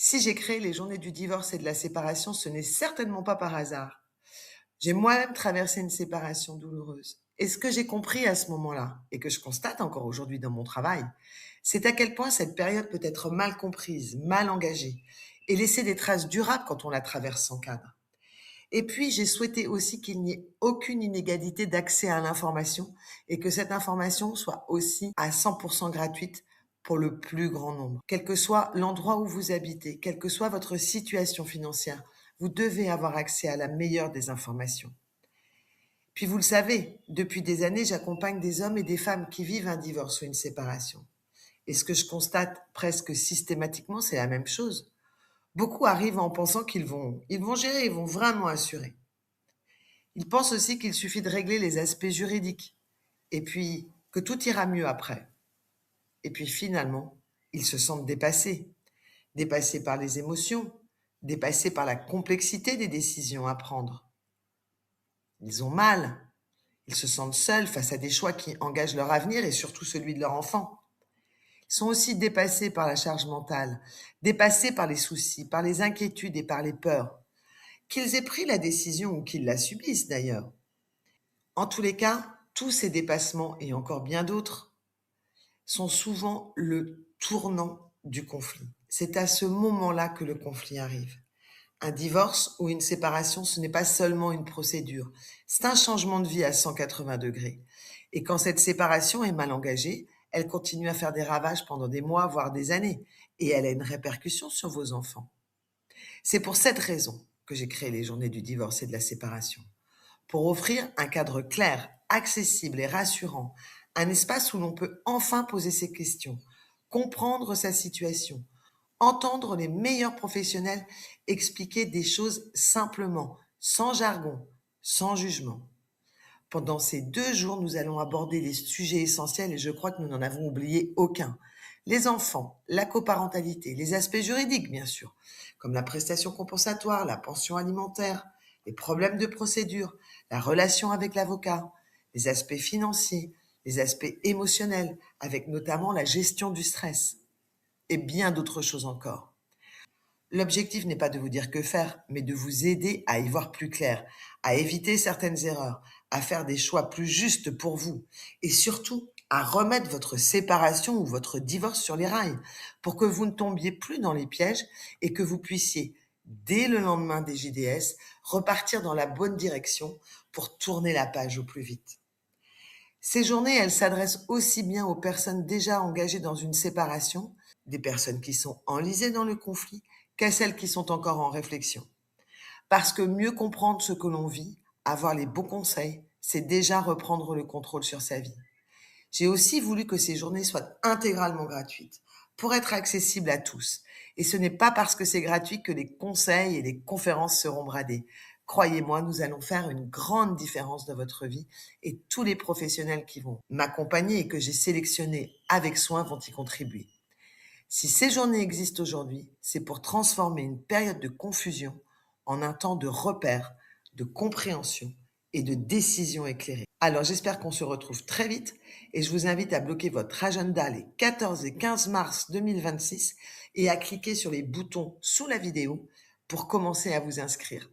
Si j'ai créé les journées du divorce et de la séparation, ce n'est certainement pas par hasard. J'ai moi-même traversé une séparation douloureuse. Et ce que j'ai compris à ce moment-là, et que je constate encore aujourd'hui dans mon travail, c'est à quel point cette période peut être mal comprise, mal engagée, et laisser des traces durables quand on la traverse sans cadre. Et puis, j'ai souhaité aussi qu'il n'y ait aucune inégalité d'accès à l'information et que cette information soit aussi à 100% gratuite pour le plus grand nombre. Quel que soit l'endroit où vous habitez, quelle que soit votre situation financière, vous devez avoir accès à la meilleure des informations. Puis vous le savez, depuis des années, j'accompagne des hommes et des femmes qui vivent un divorce ou une séparation. Et ce que je constate presque systématiquement, c'est la même chose. Beaucoup arrivent en pensant qu'ils vont gérer, ils vont vraiment assurer. Ils pensent aussi qu'il suffit de régler les aspects juridiques et puis que tout ira mieux après. Et puis finalement, ils se sentent dépassés, dépassés par les émotions, dépassés par la complexité des décisions à prendre. Ils ont mal, ils se sentent seuls face à des choix qui engagent leur avenir et surtout celui de leur enfant. Ils sont aussi dépassés par la charge mentale, dépassés par les soucis, par les inquiétudes et par les peurs. Qu'ils aient pris la décision ou qu'ils la subissent d'ailleurs. En tous les cas, tous ces dépassements et encore bien d'autres sont souvent le tournant du conflit. C'est à ce moment-là que le conflit arrive. Un divorce ou une séparation, ce n'est pas seulement une procédure, c'est un changement de vie à 180 degrés. Et quand cette séparation est mal engagée, elle continue à faire des ravages pendant des mois, voire des années, et elle a une répercussion sur vos enfants. C'est pour cette raison que j'ai créé les journées du divorce et de la séparation, pour offrir un cadre clair, accessible et rassurant, un espace où l'on peut enfin poser ses questions, comprendre sa situation, entendre les meilleurs professionnels expliquer des choses simplement, sans jargon, sans jugement. Pendant ces 2 jours, nous allons aborder les sujets essentiels et je crois que nous n'en avons oublié aucun. Les enfants, la coparentalité, les aspects juridiques, bien sûr, comme la prestation compensatoire, la pension alimentaire, les problèmes de procédure, la relation avec l'avocat, les aspects financiers, les aspects émotionnels, avec notamment la gestion du stress, et bien d'autres choses encore. L'objectif n'est pas de vous dire que faire, mais de vous aider à y voir plus clair, à éviter certaines erreurs, à faire des choix plus justes pour vous et surtout à remettre votre séparation ou votre divorce sur les rails pour que vous ne tombiez plus dans les pièges et que vous puissiez, dès le lendemain des JDS, repartir dans la bonne direction pour tourner la page au plus vite. Ces journées, elles s'adressent aussi bien aux personnes déjà engagées dans une séparation, des personnes qui sont enlisées dans le conflit, qu'à celles qui sont encore en réflexion. Parce que mieux comprendre ce que l'on vit, avoir les bons conseils, c'est déjà reprendre le contrôle sur sa vie. J'ai aussi voulu que ces journées soient intégralement gratuites, pour être accessibles à tous. Et ce n'est pas parce que c'est gratuit que les conseils et les conférences seront bradés. Croyez-moi, nous allons faire une grande différence dans votre vie et tous les professionnels qui vont m'accompagner et que j'ai sélectionnés avec soin vont y contribuer. Si ces journées existent aujourd'hui, c'est pour transformer une période de confusion en un temps de repère, de compréhension et de décision éclairée. Alors j'espère qu'on se retrouve très vite et je vous invite à bloquer votre agenda les 14 et 15 mars 2026 et à cliquer sur les boutons sous la vidéo pour commencer à vous inscrire.